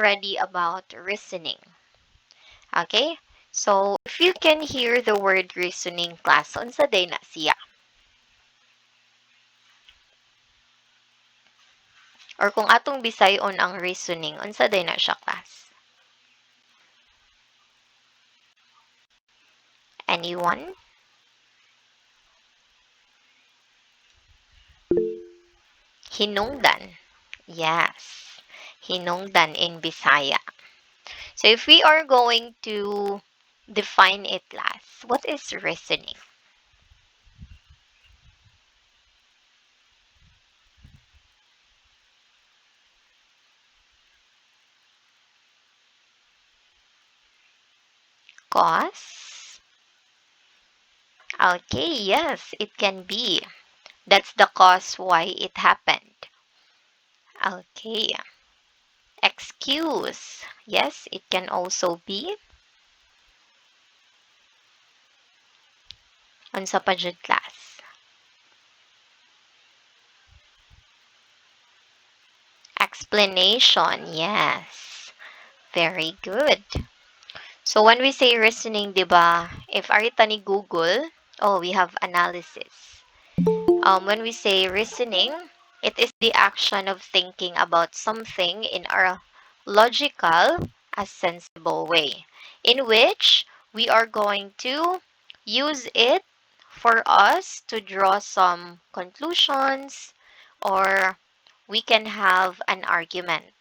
already about reasoning. Okay? So, if you can hear the word reasoning, class, unsa day na siya? Or kung atong bisayon ang reasoning, unsa day na siya, class? Anyone? Hinungdan. Yes. Hinungdan in Bisaya. So if we are going to define it, last, what is reasoning? Cause? Okay, yes, it can be. That's the cause why it happened. Okay. Excuse. Yes, it can also be. Unsa pa jud, class? Explanation. Yes. Very good. So when we say reasoning, 'di ba? If arita ni Google, oh, we have analysis. When we say reasoning, it is the action of thinking about something in a logical, a sensible way, in which we are going to use it for us to draw some conclusions, or we can have an argument.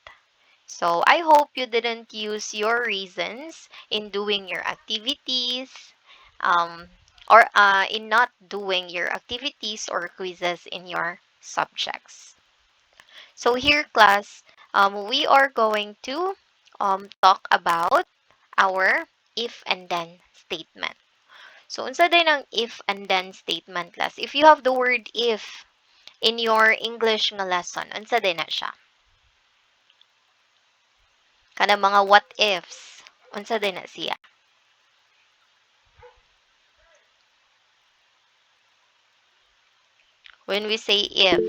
So I hope you didn't use your reasons in doing your activities, um, or in not doing your activities or quizzes in your subjects. So here, class, we are going to talk about our if and then statement. So unsa din ang if and then statement, class? If you have the word if in your English nga lesson, unsa din na siya? Kana mga what ifs. Unsa din na siya? When we say if,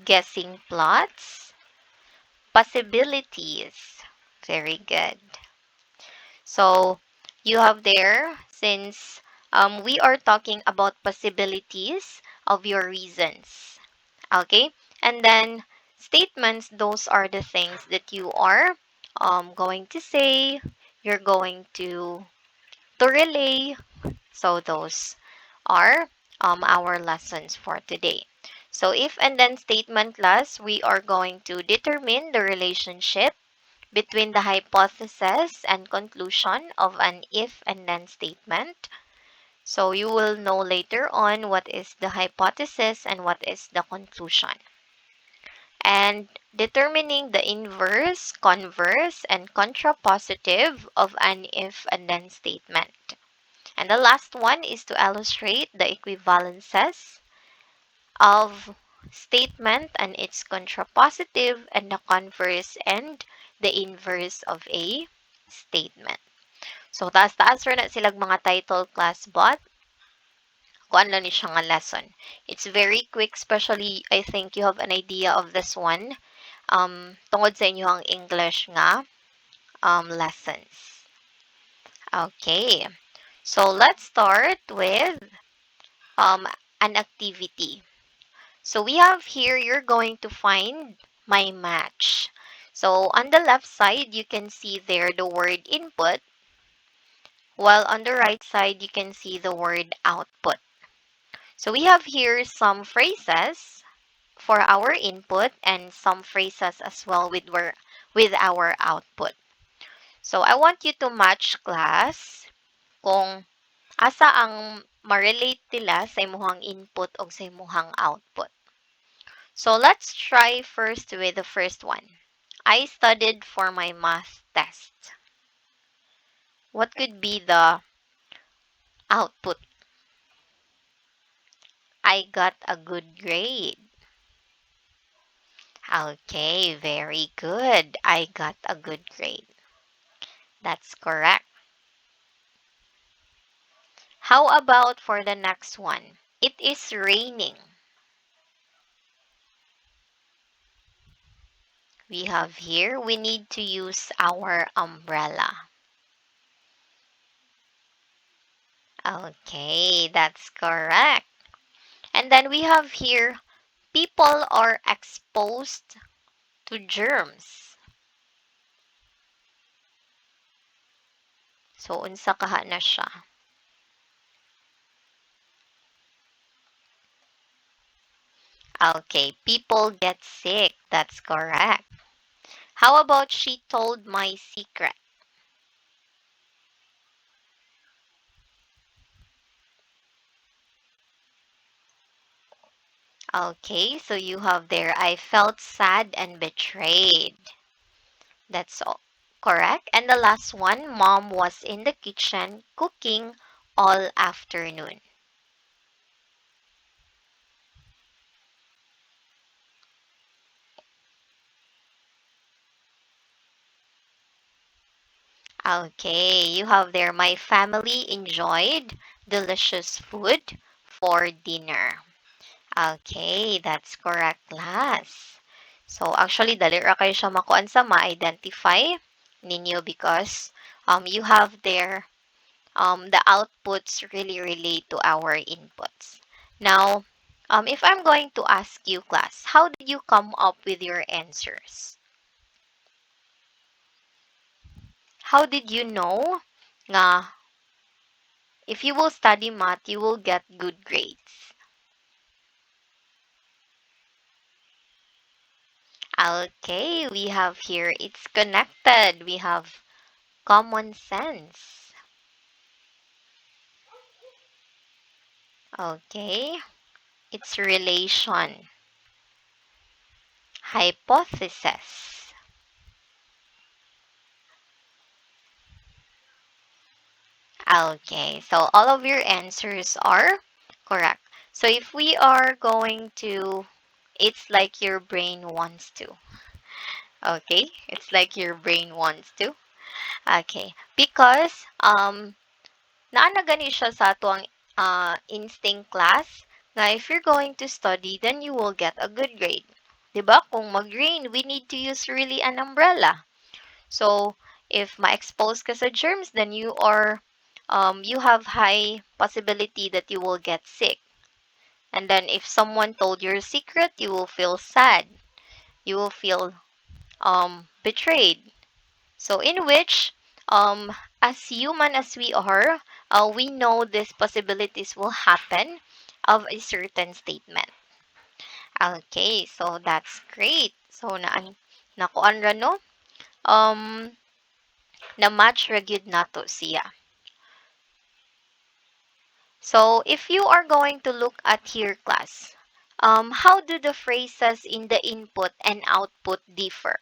guessing plots, possibilities. Very good. So you have there, since we are talking about possibilities of your reasons. Okay? And then statements, those are the things that you are going to say, you're going to relay. So those are our lessons for today. So if and then statement, class, we are going to determine the relationship between the hypothesis and conclusion of an if and then statement. So you will know later on what is the hypothesis and what is the conclusion. And determining the inverse, converse, and contrapositive of an if and then statement. And the last one is to illustrate the equivalences of statement and its contrapositive and the converse and the inverse of a statement. So, taas-taas rin na silang mga title, class, but kuan lang ni siya nga lesson. It's very quick, especially I think you have an idea of this one tungod sa inyo ang English nga lessons. Okay. So, let's start with um, an activity. So we have here, you're going to find my match. So on the left side, you can see there the word input, while on the right side, you can see the word output. So we have here some phrases for our input and some phrases as well with our output. So I want you to match, class, kung asa ang ma-relate nila sa imuhang input o sa imuhang output. So let's try first with the first one. I studied for my math test. What could be the output? I got a good grade. Okay, very good. I got a good grade. That's correct. How about for the next one? It is raining. We have here, we need to use our umbrella. Okay, that's correct. And then we have here, people are exposed to germs. So, unsa kaha na siya? Okay, people get sick. That's correct. How about she told my secret? Okay, so you have there, I felt sad and betrayed. That's all correct. And the last one, mom was in the kitchen cooking all afternoon. Okay, you have there, my family enjoyed delicious food for dinner. Okay, that's correct, class. So actually, dali ra kayo siya makuan sa ma-identify ninyo because you have there the outputs really relate to our inputs. Now, if I'm going to ask you, class, how did you come up with your answers? How did you know nga if you will study math, you will get good grades? Okay, we have here, it's connected. We have common sense. Okay, it's relation. Hypothesis. Okay, so all of your answers are correct. So if we are going to, it's like your brain wants to. Okay, it's like your brain wants to. Okay, because naana gani siya sa tuang instinct class na if you're going to study, then you will get a good grade. 'Di ba? Kung mag-rain, we need to use really an umbrella. So, if ma-expose ka sa germs, then you have high possibility that you will get sick. And then if someone told your secret, you will feel sad. You will feel betrayed. So, in which, as human as we are, we know these possibilities will happen of a certain statement. Okay, so that's great. So, nakuan ra no? Um, na-match ra gyud nato siya. So, if you are going to look at here, class, how do the phrases in the input and output differ?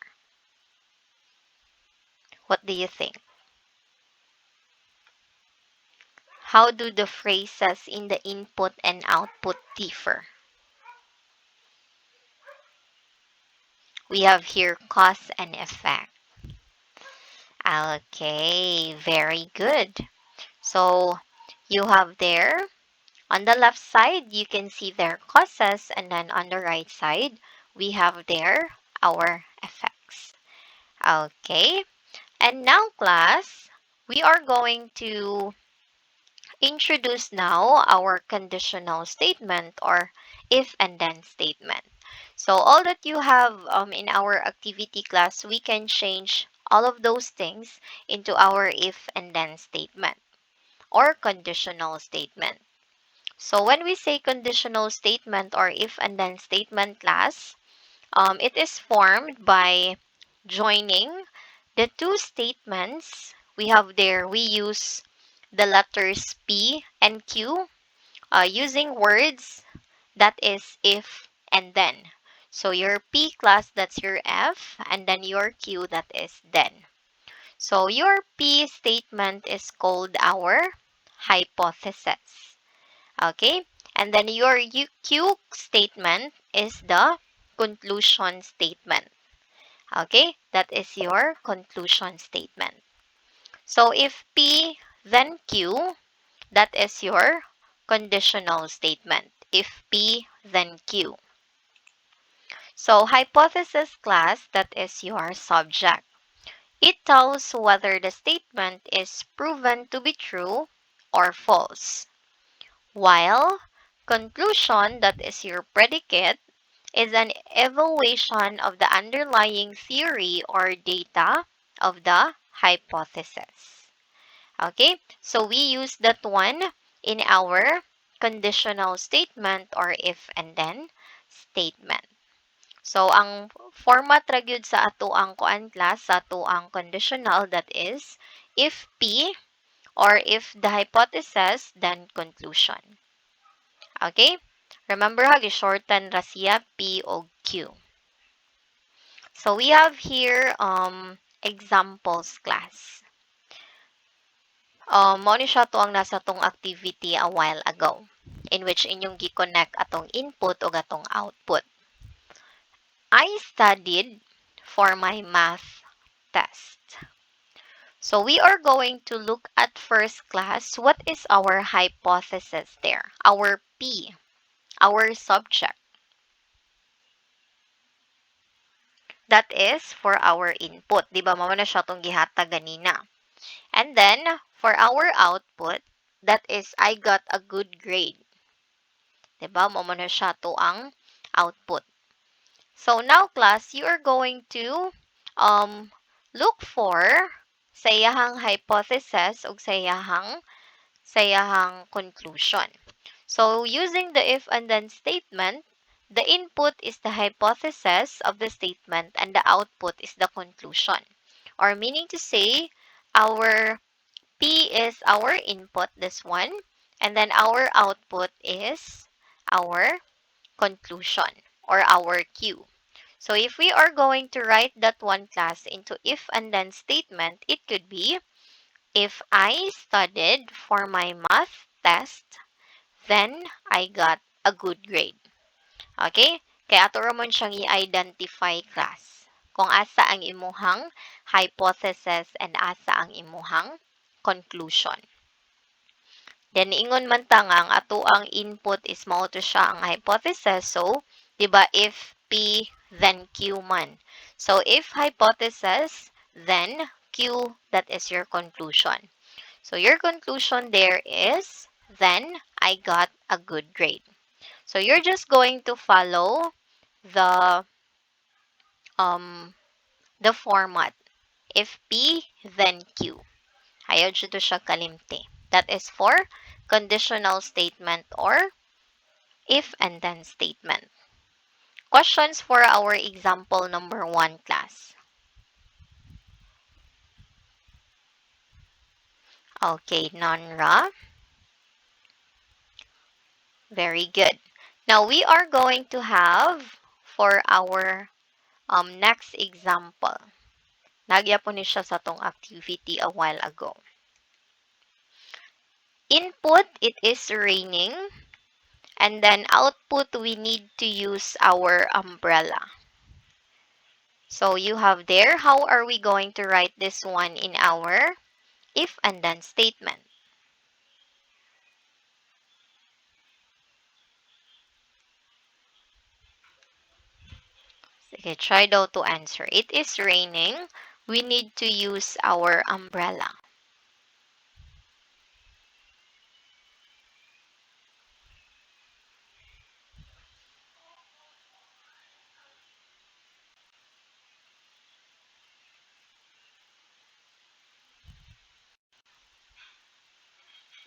What do you think? How do the phrases in the input and output differ? We have here cause and effect. Okay, very good. So, you have there on the left side, you can see their causes, and then on the right side, we have there our effects. Okay, and now, class, we are going to introduce now our conditional statement or if and then statement. So all that you have in our activity class, we can change all of those things into our if and then statement or conditional statement. So when we say conditional statement or if and then statement, class, it is formed by joining the two statements we have there. We use the letters P and Q using words that is if and then. So your P, class, that's your F, and then your Q, that is then. So your P statement is called our hypothesis. Okay? And then your Q statement is the conclusion statement. Okay? That is your conclusion statement. So if P then Q, that is your conditional statement. If P then Q. So hypothesis class, that is your subject. It tells whether the statement is proven to be true or false. While conclusion, that is your predicate, is an evaluation of the underlying theory or data of the hypothesis. Okay, so we use that one in our conditional statement or if and then statement. So ang format ra gyud sa ato ang kuan class, sa ato ang conditional, that is if P or if the hypothesis then conclusion. Okay? Remember ha, gi-shorten ra siya P o Q. So we have here examples class. Mao ni siya to ang nasa tong activity a while ago, in which inyong gi-connect atong input o atong output. I studied for my math test. So we are going to look at first class, what is our hypothesis there? Our P, our subject. That is for our input. Di ba, mao na siya tong gihatag ganina. And then, for our output, that is, I got a good grade. Di ba, mao na siya to ang output. So now, class, you are going to look for sayahang hypothesis o sayahang conclusion. So, using the if and then statement, the input is the hypothesis of the statement and the output is the conclusion. Or meaning to say, our P is our input, this one, and then our output is our conclusion or our Q. So if we are going to write that one class into if and then statement, it could be, if I studied for my math test, then I got a good grade. Okay? Kaya ato ramon siyang i-identify class. Kung asa ang imuhang hypothesis and asa ang imuhang conclusion. Then, ingon man ta nga, ang ato ang input is mao to siya ang hypothesis. So, di ba, if P, then Q man. So, if hypothesis, then Q, that is your conclusion. So, your conclusion there is, then I got a good grade. So, you're just going to follow the, um, the format. If P, then Q. Ayaw dito siya kalimti. That is for conditional statement or if and then statement. Questions for our example number 1 class. Okay, Nonra. Very good. Now we are going to have for our next example. Nagya po ni siya sa tong activity a while ago. Input, it is raining. And then output, we need to use our umbrella. So you have there, how are we going to write this one in our if and then statement? Okay, try daw to answer. It is raining. We need to use our umbrella.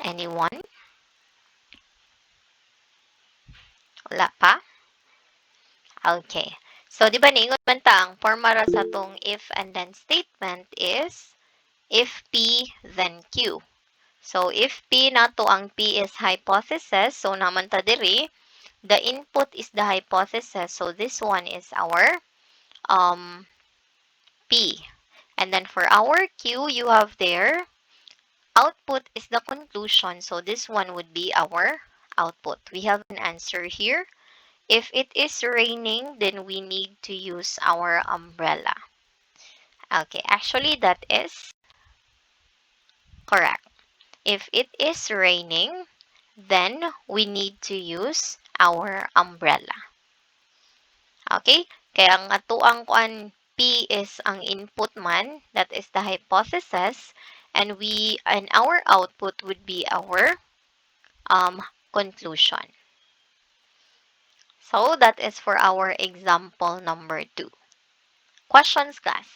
Anyone? Wala pa? Okay. So, di ba niingon man ta, ang forma ra sa tong if and then statement is if P, then Q. So, if P na to, ang P is hypothesis, so naman ta diri, the input is the hypothesis. So, this one is our P. And then for our Q, you have there, output is the conclusion. So, this one would be our output. We have an answer here. If it is raining, then we need to use our umbrella. Okay, actually that is correct. If it is raining, then we need to use our umbrella. Okay, Kaya ang atuang kuan P is ang input man, that is the hypothesis, and our output would be our conclusion. So that is for our example number 2. Questions, class?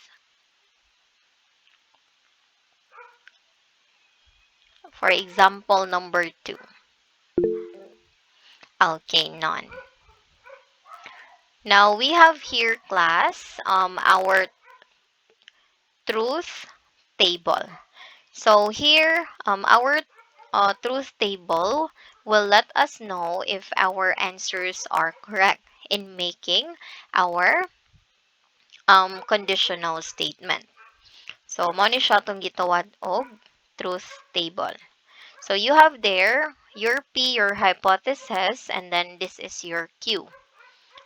For example number 2. Okay, none. Now we have here, class, our truth table. So here, our truth table will let us know if our answers are correct in making our conditional statement. So, mo ni siya itong gitawad og truth table. So, you have there your P, your hypothesis, and then this is your Q.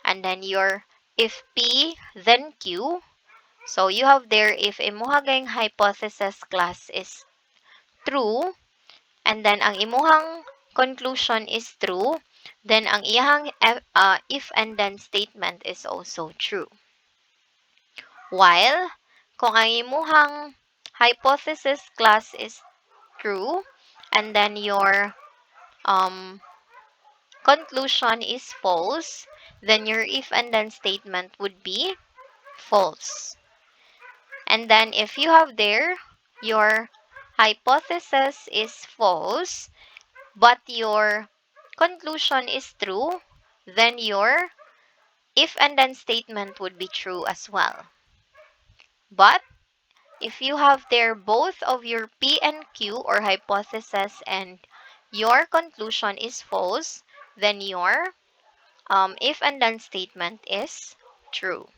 And then your if P, then Q. So, you have there if imuhang hypothesis, class, is true, and then ang imuhang conclusion is true, then ang iyang if and then statement is also true. While kung ang imuhang hypothesis, class, is true, and then your conclusion is false, then your if and then statement would be false. And then if you have there your hypothesis is false, but your conclusion is true, then your if and then statement would be true as well. But if you have there both of your P and Q, or hypothesis, and your conclusion is false, then your if and then statement is true.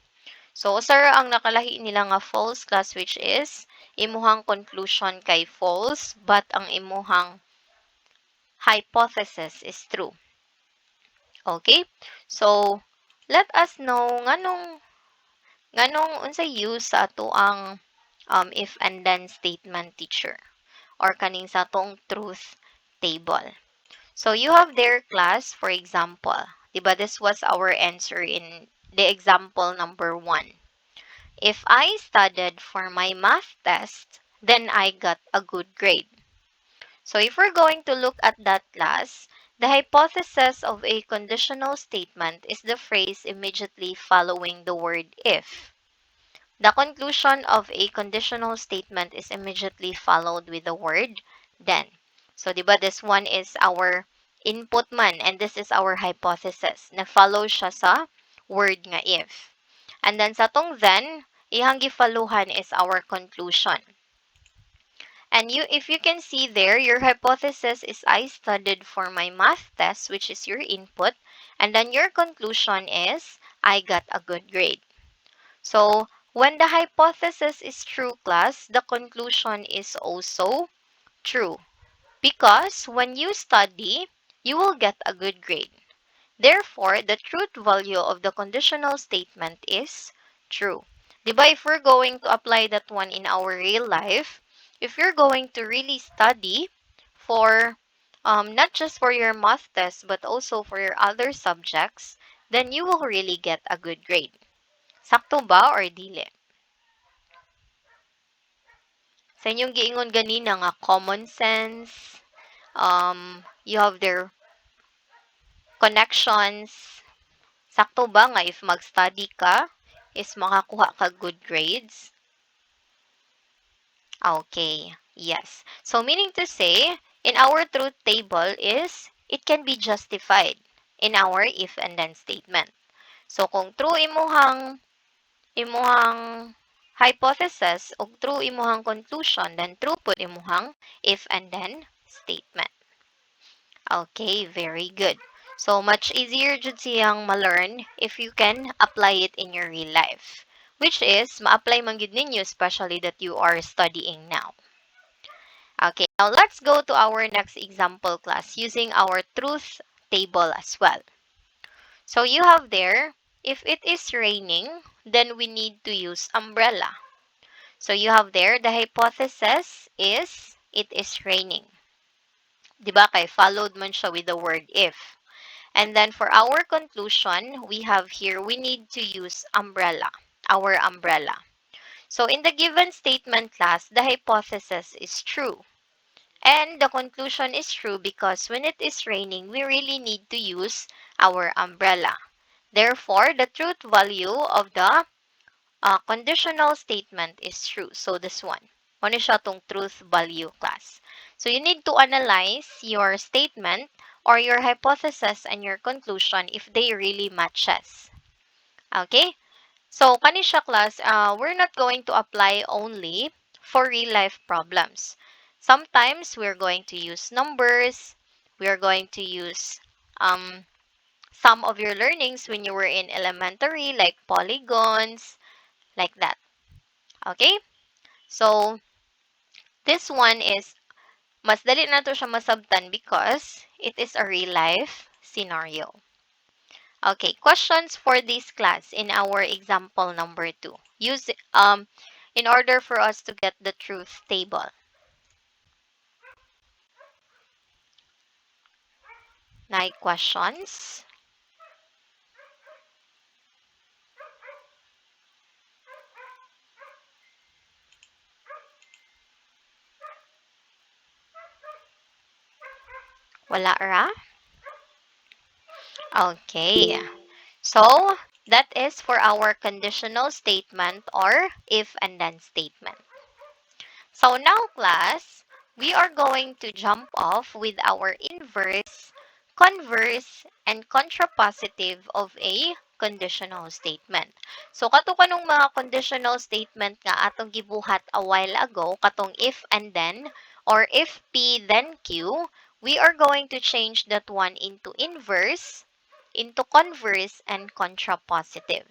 So, sir, ang nakalahi nila nga false, class, which is imuhang conclusion kay false, but ang imuhang hypothesis is true. Okay? So, let us know nganong unsay use sa ato ang if and then statement, teacher, or kaning sa atong truth table. So, you have their, class, for example. Diba, this was our answer in the example number 1. If I studied for my math test, then I got a good grade. So, if we're going to look at that, class, the hypothesis of a conditional statement is the phrase immediately following the word if. The conclusion of a conditional statement is immediately followed with the word then. So, diba, this one is our input man, and this is our hypothesis. Na-follow siya sa word nga if. And then, sa tong then, ihang gifollowan is our conclusion. And if you can see there, your hypothesis is I studied for my math test, which is your input. And then your conclusion is I got a good grade. So, when the hypothesis is true, class, the conclusion is also true. Because when you study, you will get a good grade. Therefore, the truth value of the conditional statement is true. Diba, if we're going to apply that one in our real life, if you're going to really study for, not just for your math test, but also for your other subjects, then you will really get a good grade. Sakto ba or dili? Sa inyong giingon ganina nga common sense, you have their connections. Sakto ba nga if mag-study ka, is makakuha ka good grades? Okay, yes. So, meaning to say, in our truth table is, it can be justified in our if and then statement. So, kung true imuhang hypothesis o true imuhang conclusion, then true put imuhang if and then statement. Okay, very good. So, much easier jud siyang ma-learn if you can apply it in your real life. Which is, ma-apply man gid ninyo, especially that you are studying now. Okay, now let's go to our next example, class, using our truth table as well. So, you have there, if it is raining, then we need to use umbrella. So, you have there, the hypothesis is, it is raining. Diba, kay followed man siya with the word if. And then for our conclusion, we have here, we need to use umbrella, our umbrella. So in the given statement class, the hypothesis is true. And the conclusion is true because when it is raining, we really need to use our umbrella. Therefore, the truth value of the conditional statement is true. So this one. Ano siya tong truth value class. So you need to analyze your statement or your hypothesis and your conclusion if they really matches. Okay? So kani siya class, we're not going to apply only for real life problems. Sometimes we're going to use numbers. We're going to use some of your learnings when you were in elementary, like polygons, like that. Okay? So, this one is, mas dali na to siya masabtan because it is a real life scenario. Okay, questions for this class in our example number 2. Use in order for us to get the truth table. Nay questions? Wala ra? Okay. So, that is for our conditional statement or if and then statement. So now, class, we are going to jump off with our inverse, converse, and contrapositive of a conditional statement. So kato kanong mga conditional statement nga atong gibuhat a while ago, katong if and then, or if P then Q, we are going to change that one into inverse, into converse, and contrapositive.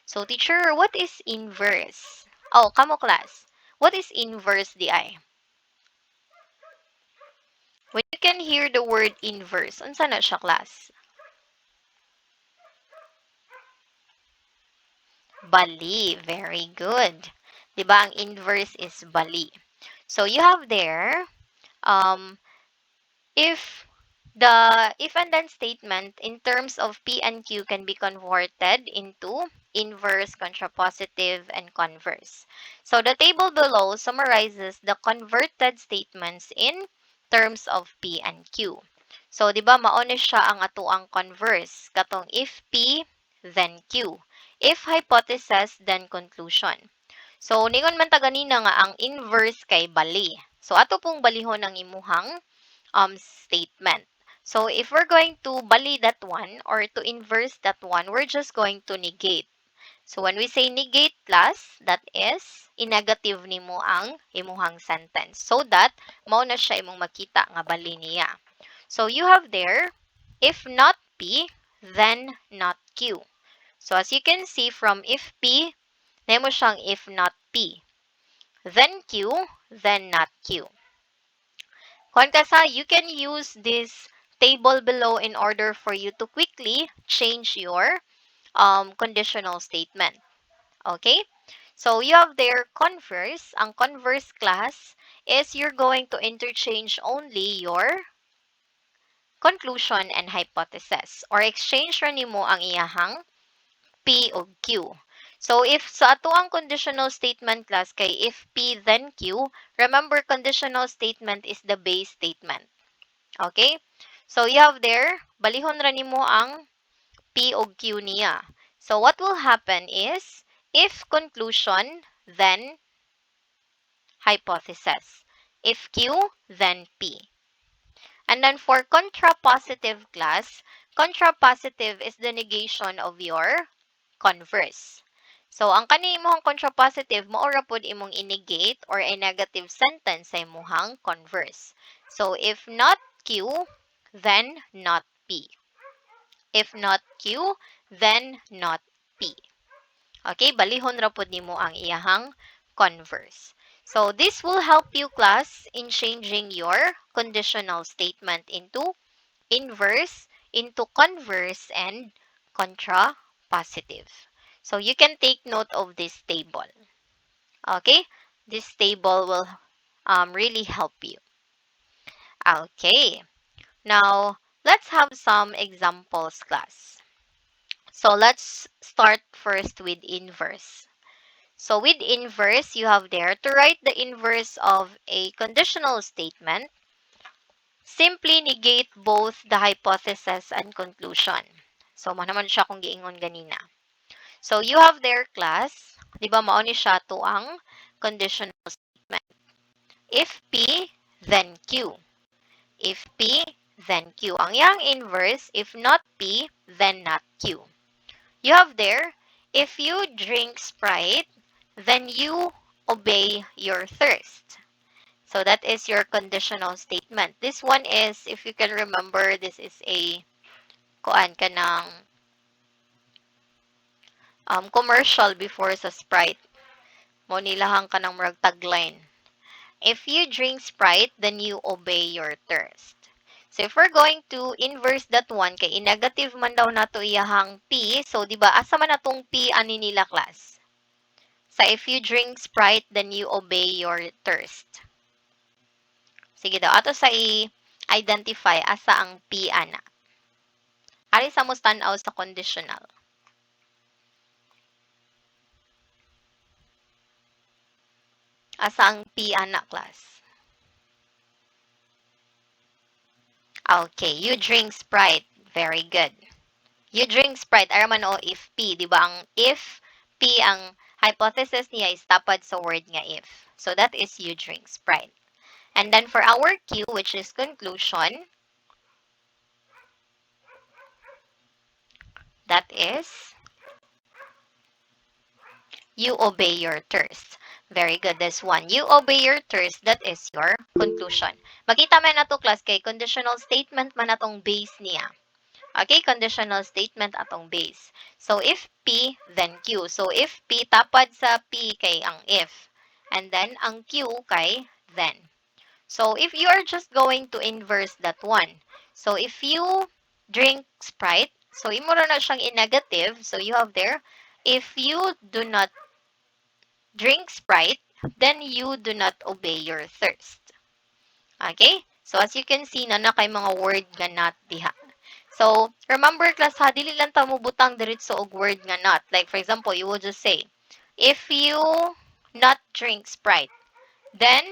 So teacher, what is inverse? Oh, kamo class. What is inverse di? When you can hear the word inverse, unsa na siya class? Bali. Very good. 'Di ba ang inverse is bali. So you have there um if the if and then statement in terms of P and Q can be converted into inverse, contrapositive, and converse. So the table below summarizes the converted statements in terms of P and Q. So, di ba, mauna siya ang atuang converse. Katong if P, then Q. If hypothesis, then conclusion. So, ningon man ta ganina nga ang inverse kay bali. So, ato pong balihon ang imuhang statement. So, if we're going to bali that one or to inverse that one, we're just going to negate. So, when we say negate class, that is, i-negative nimo ang imuhang sentence. So that, mao na siya imong makita nga bali niya. So, you have there, if not P, then not Q. So, as you can see from if P, nemo siyang if not P. Then Q, then not Q. Kung kasa, you can use this table below in order for you to quickly change your conditional statement. Okay? So, you have there converse. Ang converse class is you're going to interchange only your conclusion and hypothesis. Or exchange ra nimo ang iyahang P o Q. So, if sa ato ang conditional statement class kay if P then Q, remember conditional statement is the base statement. Okay? So, you have there, balihon ra nimo ang P o Q niya. So, what will happen is, if conclusion, then hypothesis. If Q, then P. And then for contrapositive class, contrapositive is the negation of your converse. So, ang kani imong contrapositive, maura pod imong i-negate or a negative sentence sa imong converse. So, if not Q, then not P. If not Q, then not P. Okay, balihon ra pod nimo ang iyahang converse. So, this will help you, class, in changing your conditional statement into inverse, into converse, and contrapositive. So, you can take note of this table. Okay? This table will really help you. Okay. Now, let's have some examples, class. So let's start first with inverse. So with inverse, you have there to write the inverse of a conditional statement. Simply negate both the hypothesis and conclusion. So manaman siya kung giingon ganina. So you have there, class, di ba mao ni siya to ang conditional statement. If P, then Q. If P, then Q. Ang yang inverse, if not P, then not Q. You have there, if you drink Sprite, then you obey your thirst. So that is your conditional statement. This one is, if you can remember, this is a kuan ka ng commercial before sa Sprite. Mo nilahang ka ng murag tagline. If you drink Sprite, then you obey your thirst. So if we're going to inverse that one, kay negative man daw nato iyahang P, so di ba asa man natong P ani nila, class? Sa if you drink Sprite, then you obey your thirst. Sige daw, ato sa i-identify asa ang P ana. Ari sa mo tanaw sa conditional. Asa ang P ana, class? Okay, you drink Sprite. Very good. You drink Sprite. Araman o if P, di ba? Ang if P, ang hypothesis niya is tapad sa word nga if. So that is you drink Sprite. And then for our Q, which is conclusion, that is you obey your thirst. Very good, this one. You obey your thirst, that is your conclusion. Makita man na to, class, kay conditional statement man atong base niya. Okay, conditional statement atong base. So, if P, then Q. So, if P, tapad sa P kay ang if. And then, ang Q kay then. So, if you are just going to inverse that one. So, if you drink Sprite, so, imo na siyang in-negative. So, you have there, if you do not drink Sprite, then you do not obey your thirst. Okay? So, as you can see, na kay mga word nga not diha. So, remember, class, ha, dili lang ta mo butang diretso og word nga not. Like, for example, you will just say, if you not drink Sprite, then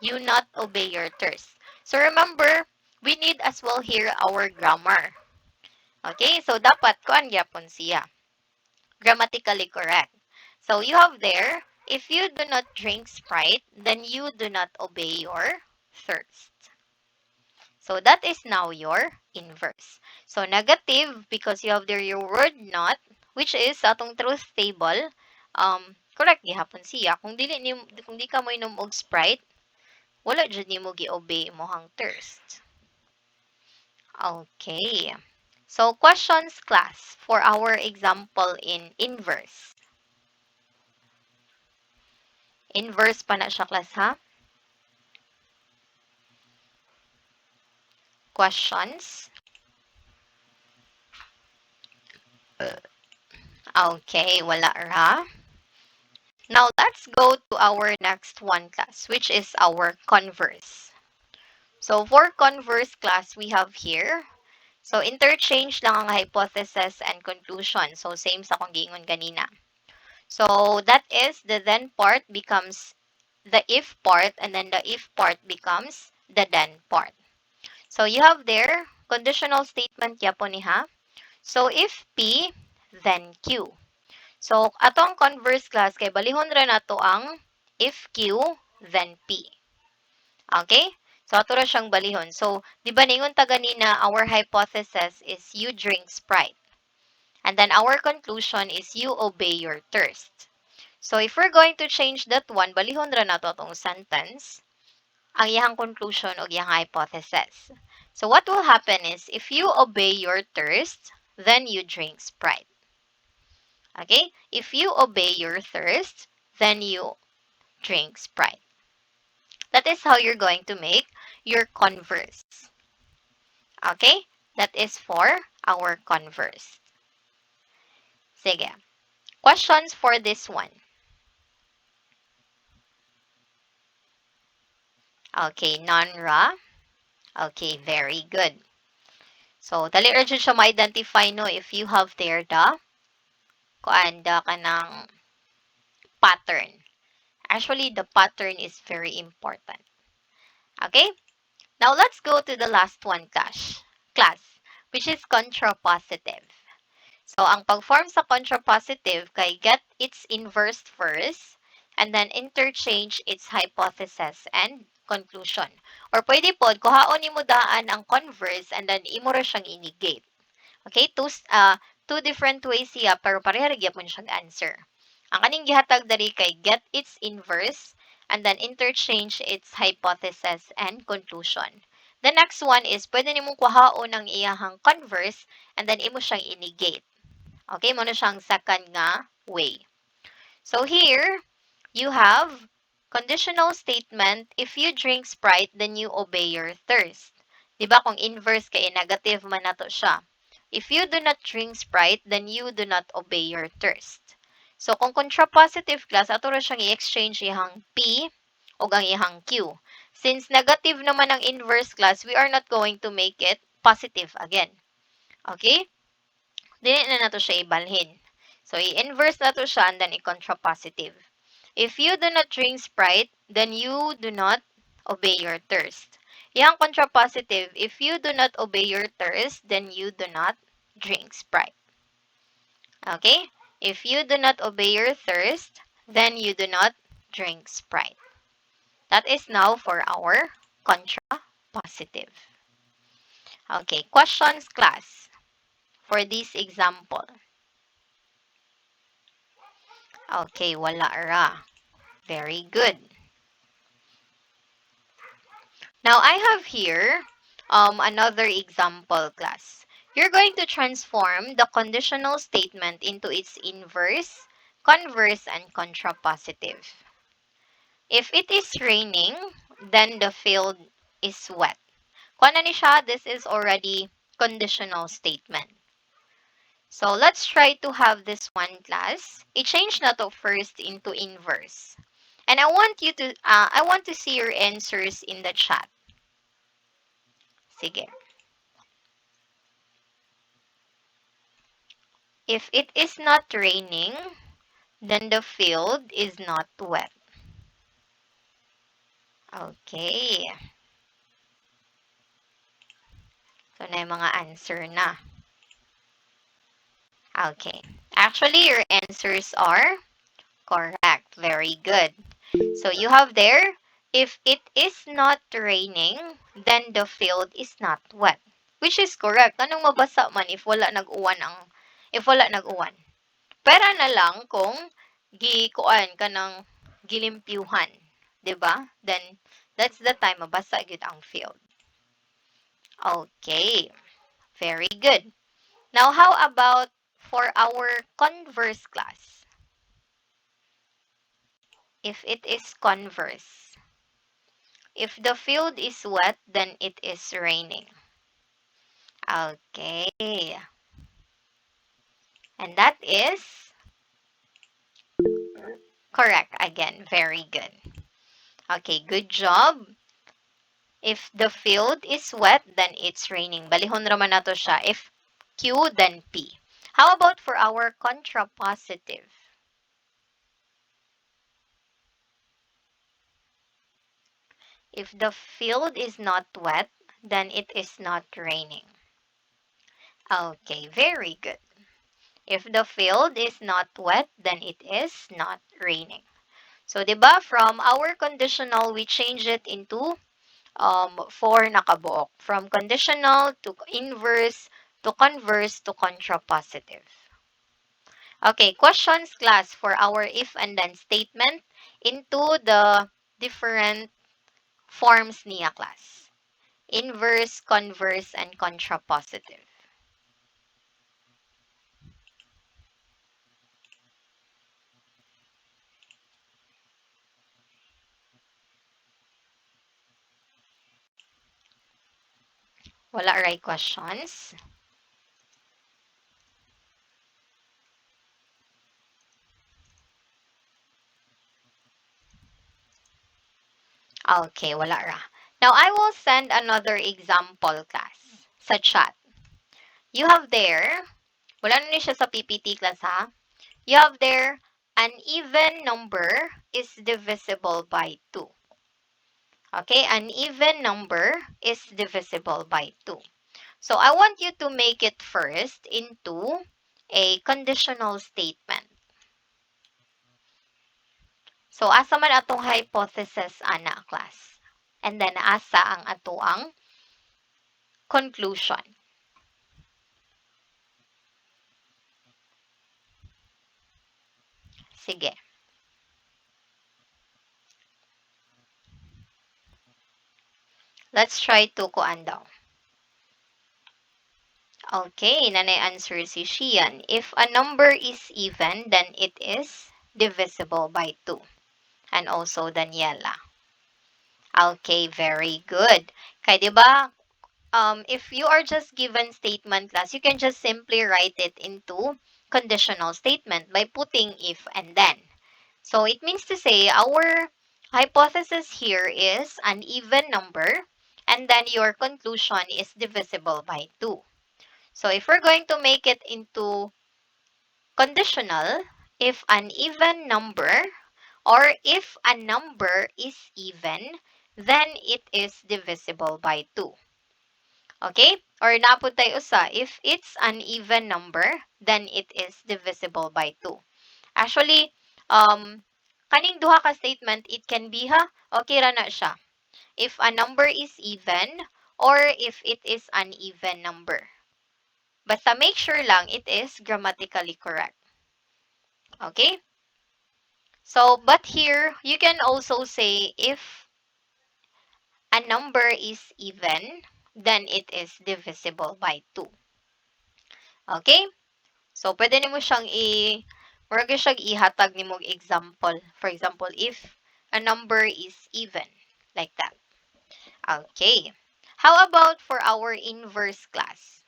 you not obey your thirst. So, remember, we need as well here our grammar. Okay? So, dapat kuan gyapon siya. Grammatically correct. So, you have there, if you do not drink Sprite, then you do not obey your thirst. So, that is now your inverse. So, negative, because you have there your word not, which is sa atong truth table, correct gihapon siya. Kung di ka mo inom og Sprite, wala jud nimo gi-obey imong thirst. Okay. So, questions, class, for our example in inverse. Inverse pa na siya, class, ha? Questions? Okay, wala ra. Now, let's go to our next one, class, which is our converse. So, for converse, class, we have here. So, interchange lang ang hypothesis and conclusion. So, same sa kung giingon kanina. So, that is the then part becomes the if part, and then the if part becomes the then part. So, you have there, conditional statement yapon niha. So, if P, then Q. So, atong converse, class, kay balihon ra nato ang if Q, then P. Okay? So, ato ra siyang balihon. So, di ba ningon ta ganina, our hypothesis is you drink Sprite. And then our conclusion is you obey your thirst. So, if we're going to change that one, balihon ra nato atong sentence, ang iyang conclusion o iyang hypothesis. So, what will happen is, if you obey your thirst, then you drink Sprite. Okay? If you obey your thirst, then you drink Sprite. That is how you're going to make your converse. Okay? That is for our converse. Sige. Questions for this one? Okay, none ra. Okay, very good. So, dali ra jud siya ma-identify no if you have there the kuanda ka ng pattern. Actually, the pattern is very important. Okay? Now, let's go to the last one, class, which is contrapositive. So, ang pag-form sa contrapositive kay get its inverse first and then interchange its hypothesis and conclusion. Or pwede po, kuhaon ni mo daan ang converse and then imo ra siyang inigate. Okay? Two different ways siya pero pareha ra gyapon siyang answer. Ang kaning gihatag diri kay get its inverse and then interchange its hypothesis and conclusion. The next one is pwede nimong kuhaon ang iyahang converse and then imo siyang inigate. Okay, mo na siyang second nga way. So here, you have conditional statement, if you drink Sprite, then you obey your thirst. Diba kung inverse kay negative man nato siya. If you do not drink Sprite, then you do not obey your thirst. So kung contrapositive class, ato ra siyang i-exchange ihang P o ang ihang Q. Since negative naman ang inverse class, we are not going to make it positive again. Okay? Dili na nato siya ibalhin. So, i-inverse nato siya and then i-contrapositive. If you do not drink Sprite, then you do not obey your thirst. Yang contrapositive, if you do not obey your thirst, then you do not drink Sprite. Okay? If you do not obey your thirst, then you do not drink Sprite. That is now for our contrapositive. Okay, questions class for this example. Okay, wala ra. Very good. Now, I have here another example class. You're going to transform the conditional statement into its inverse, converse, and contrapositive. If it is raining, then the field is wet. Kung ano ni siya, this is already conditional statement. So, let's try to have this one class. I-change na to first into inverse. And I want to see your answers in the chat. Sige. If it is not raining, then the field is not wet. Okay. So, na yung mga answer na. Okay. Actually, your answers are correct. Very good. So, you have there, if it is not raining, then the field is not wet. Which is correct. Anong mabasa man if wala nag-uwan? Pera na lang kung gikuan ka ng gilimpyuhan. 'Di ba? Then, that's the time mabasa gyud ang field. Okay. Very good. Now, how about for our converse class? If it is converse. If the field is wet, then it is raining. Okay. And that is correct. Again, very good. Okay, good job. If the field is wet, then it's raining. Balihon raman nato siya. If Q, then P. How about for our contrapositive? If the field is not wet, then it is not raining. Okay, very good. If the field is not wet, then it is not raining. So, diba, from our conditional, we change it into four nakabuok. From conditional to inverse to converse to contrapositive. Okay, questions class for our if and then statement into the different forms niya class. Inverse, converse, and contrapositive. Wala right questions? Okay, wala ra. Now, I will send another example class sa chat. you have there, wala na siya sa PPT class ha. You have there, an even number is divisible by 2. Okay, an even number is divisible by 2. So I want you to make it first into a conditional statement. So asa man atong hypothesis ana class. And then asa ang atoang conclusion. Sige. Let's try to kuan daw. Okay, nanay answer si Shian. If a number is even, then it is divisible by 2. And also Daniela. Okay, very good. Kaya diba, if you are just given statement class, you can just simply write it into conditional statement by putting if and then. So it means to say our hypothesis here is an even number and then your conclusion is divisible by 2. So if we're going to make it into conditional, if an even number or if a number is even, then it is divisible by 2. Okay? Or napod tayo usa, if it's an even number, then it is divisible by 2. Actually, kaning duha ka statement, it can be ha, okay ra na siya. If a number is even or if it is an even number. Basta make sure lang it is grammatically correct. Okay? So, but here, you can also say if a number is even, then it is divisible by 2. Okay? So, pwede nimo siyang murag siyang ihatag nimo example. For example, if a number is even, like that. Okay. How about for our inverse class?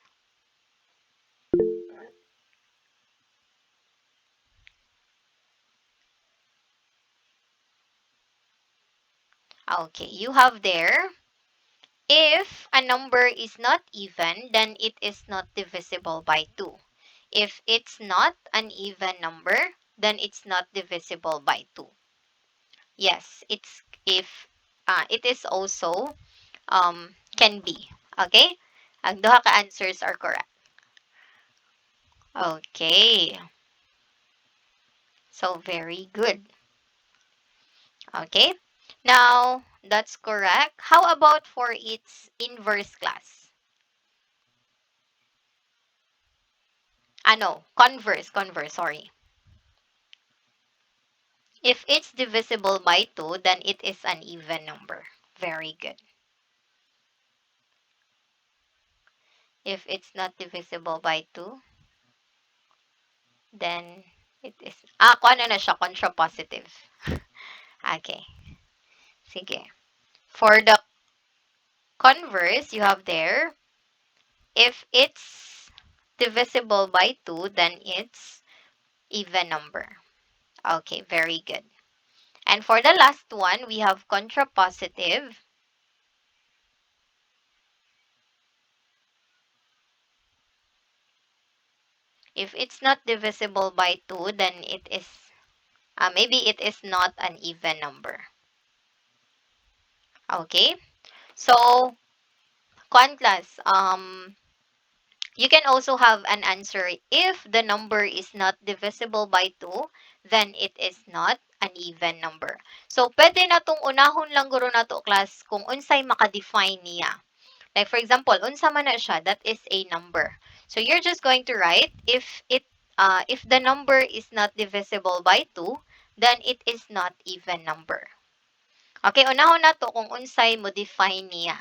Okay, you have there, if a number is not even, then it is not divisible by 2. If it's not an even number, then it's not divisible by 2. Yes, it's if it is also can be. Okay? Ang duha ka answers are correct. Okay. So very good. Okay? Now, that's correct. How about for its inverse class? No, converse, sorry. If it's divisible by 2, then it is an even number. Very good. If it's not divisible by 2, then it is, kung ano na siya, contrapositive. Okay. Sige. For the converse, you have there, if it's divisible by 2, then it's even number. Okay, very good. And for the last one, we have contrapositive. If it's not divisible by 2, then it is, maybe it is not an even number. Okay? So, class, you can also have an answer. If the number is not divisible by 2, then it is not an even number. So, pwede na tong unahon lang guro na to class kung unsay makadefine niya. Like for example, unsa man na siya, that is a number. So, you're just going to write, if the number is not divisible by 2, then it is not even number. Okay, unahon na to kung unsay mo define niya.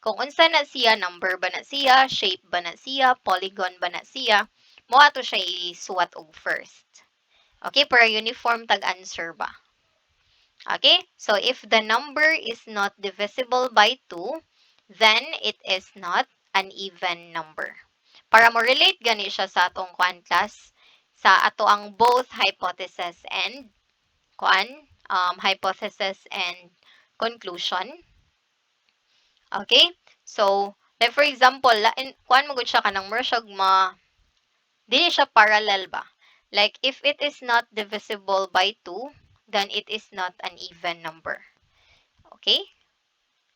Kung unsa na siya, number ba na siya, shape ba na siya, polygon ba na siya, mo ato siya isuwat og first. Okay, para uniform tag-answer ba. Okay, so if the number is not divisible by 2, then it is not an even number. Para mo relate gani siya sa atong kuan class, sa ato ang both hypothesis and hypothesis and conclusion. Okay? So, Like for example, kuan mo gud siya kanang more siya dili siya parallel ba? Like if it is not divisible by 2, then it is not an even number. Okay?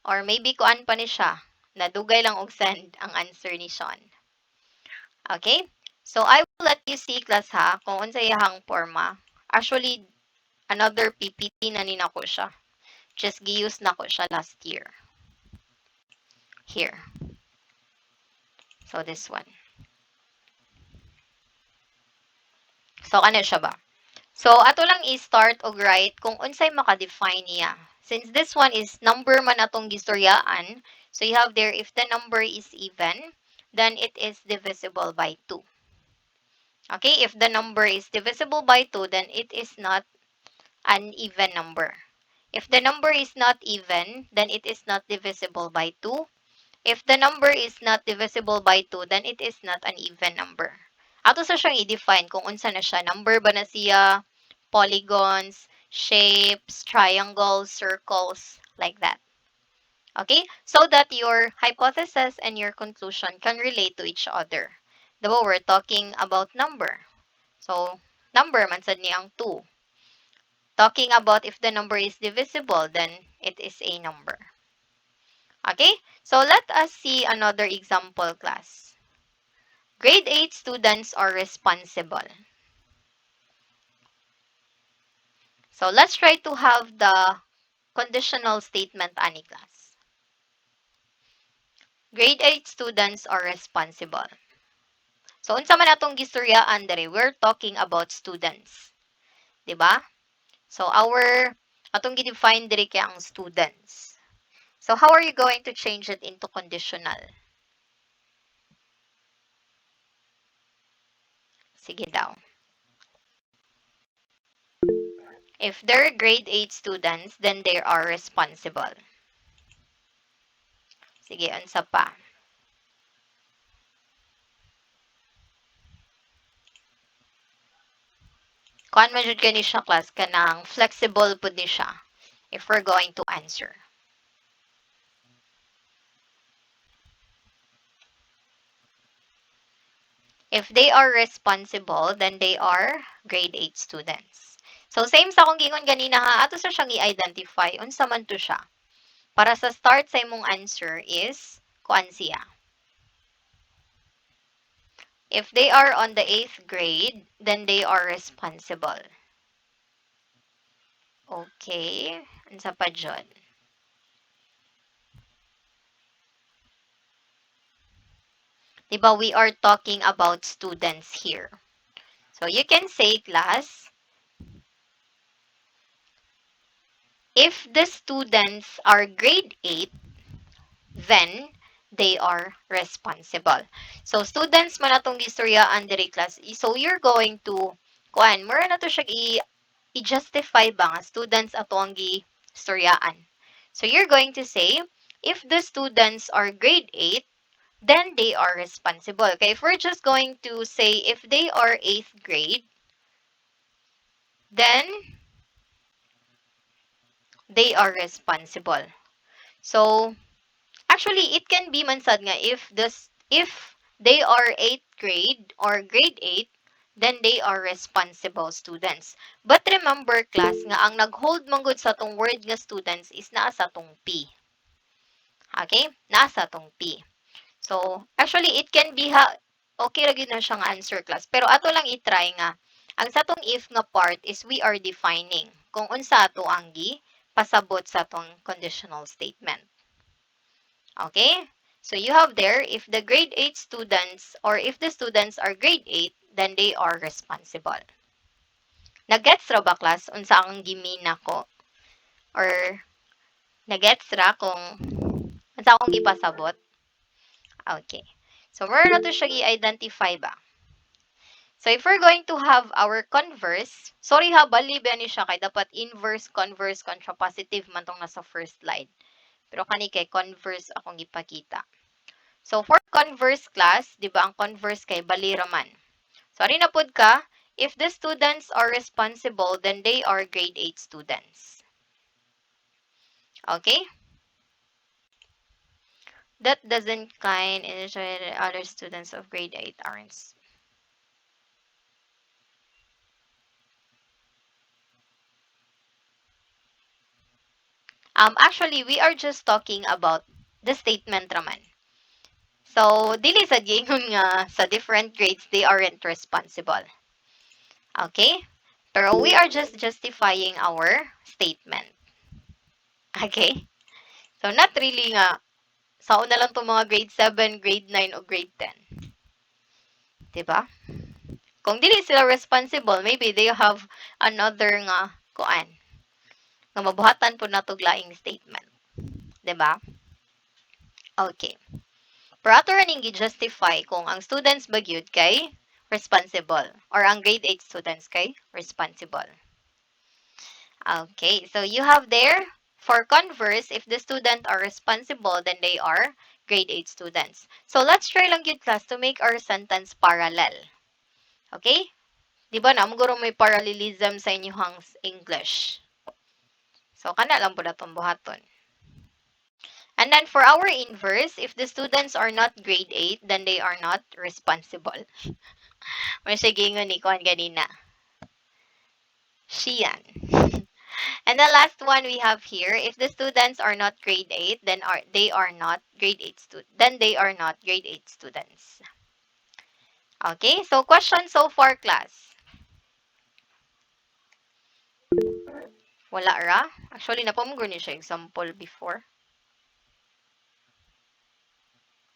Or maybe kuan pa ni siya. Nadugay lang og send ang answer ni Sean. Okay? So I will let you see class ha kung unsa iyang forma. Actually, another PPT na ni nako siya. Just giuse nako siya last year. Here. So this one. So ano siya ba? So ato lang i-start og write kung unsay maka-define niya. Since this one is number man atong gistoryaan, so you have there if the number is even, then it is divisible by 2. Okay, if the number is divisible by 2, then it is not an even number. If the number is not even, then it is not divisible by 2. If the number is not divisible by 2, then it is not an even number. Ato sa siyang i-define kung unsa na siya. Number ba na siya, polygons, shapes, triangles, circles, like that. Okay? So that your hypothesis and your conclusion can relate to each other. Diba, we're talking about number. So, number man sad niyang 2. Talking about if the number is divisible, then it is a number. Okay? So, let us see another example class. Grade 8 students are responsible. So, let's try to have the conditional statement ani class. Grade 8 students are responsible. So, unsa man atong gistoryaan dere, we're talking about students. 'Di ba? So, atong gi-define diri kay ang students. So, how are you going to change it into conditional? Sige daw. If they're grade 8 students, then they are responsible. Sige, unsa pa? Kuan man jud kani siya class kanang flexible pud ni siya if we're going to answer. If they are responsible, then they are grade 8 students. So same sa akong gingon ganina ha, ato sa siyang i-identify unsa man to siya. Para sa start sa imong answer is kuan siya. If they are on the 8th grade, then they are responsible. Okay, unsa pa dyan? Diba, we are talking about students here. So you can say, class, if the students are grade 8, then they are responsible. So students man atong gistoryaan diri class. So you're going to kuan, mura na to siya i-justify ba nga students ato ang gistoryaan. So you're going to say, if the students are grade 8, then they are responsible. Okay, if we're just going to say if they are 8th grade, then they are responsible. So, actually, it can be mansad nga if they are 8th grade or grade 8, then they are responsible students. But remember, class, nga ang nag-hold manggod sa tong word nga students is naa sa tong P. Okay? Naa sa tong P. So, actually, it can be okay ra gyud na siyang answer class. Pero ato lang i-try nga. Ang satong if nga part is we are defining kung unsa ato ang pasabot sa atong conditional statement. Okay? So you have there, if the grade 8 students or if the students are grade 8, then they are responsible. Nagets ra ba class unsa ang gimina ko? Or nagets ra kung unsa akong gipasabot? Okay. So, where na to siya i-identify ba? So, if we're going to have our converse, sorry ha, bali ba ni siya kay dapat inverse, converse, contrapositive man tong nasa first slide. Pero kani kay converse akong ipakita. So, for converse class, di ba ang converse kay bali raman. Sorry na pud ka, if the students are responsible, then they are grade 8 students. Okay? That doesn't kind initiate other students of grade 8 aren't. Actually, we are just talking about the statement raman. So, dili sa gingon nga sa different grades, they aren't responsible. Okay? Pero we are just justifying our statement. Okay? So, not really nga, sao na lang itong mga grade 7, grade 9, o grade 10. Diba? Kung dili sila responsible, maybe they have another nga kuan nga mabuhatan po natog laing statement. 'Di ba? Okay. Pero ato ra ning gi-justify kung ang students ba gyud kay responsible or ang grade 8 students kay responsible. Okay, so you have there for Converse, if the student are responsible, then they are grade 8 students. So let's try lang gyud class to make our sentence parallel. Okay? Di ba na, maguro may parallelism sa inyong English. So, kana lang po na itong buhaton. And then for our inverse, if the students are not grade 8, then they are not responsible. May sigingon ni Kuan ganina. Shiyan. And the last one we have here, if the students are not grade 8, then they are not grade 8 then they are not grade 8 students. Okay, so question so far, class. Wala ra? Actually, napamugro niyo siya example before.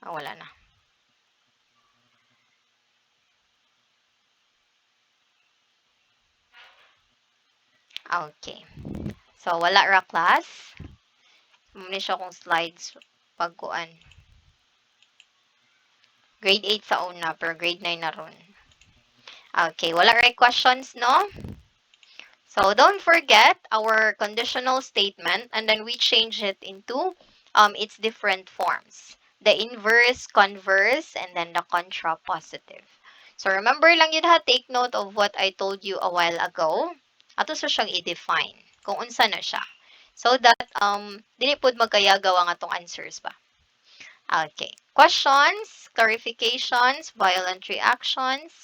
Wala na. Okay. So, wala ra, class. Muna siya kung slides pagkuan. Grade 8 sa una, pero grade 9 na ron. Okay, wala ra questions, no? So, don't forget our conditional statement, and then we change it into its different forms. The inverse, converse, and then the contrapositive. So, remember lang yun ha, take note of what I told you a while ago. Ato sa siyang i-define kung unsa na siya. So that, dili pod magkayagaw ang atong answers ba. Okay. Questions, clarifications, violent reactions.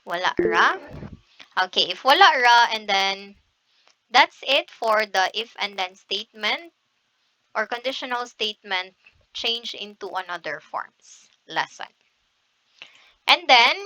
Wala ra. Okay, if wala ra, and then that's it for the if and then statement or conditional statement change into another forms lesson. And then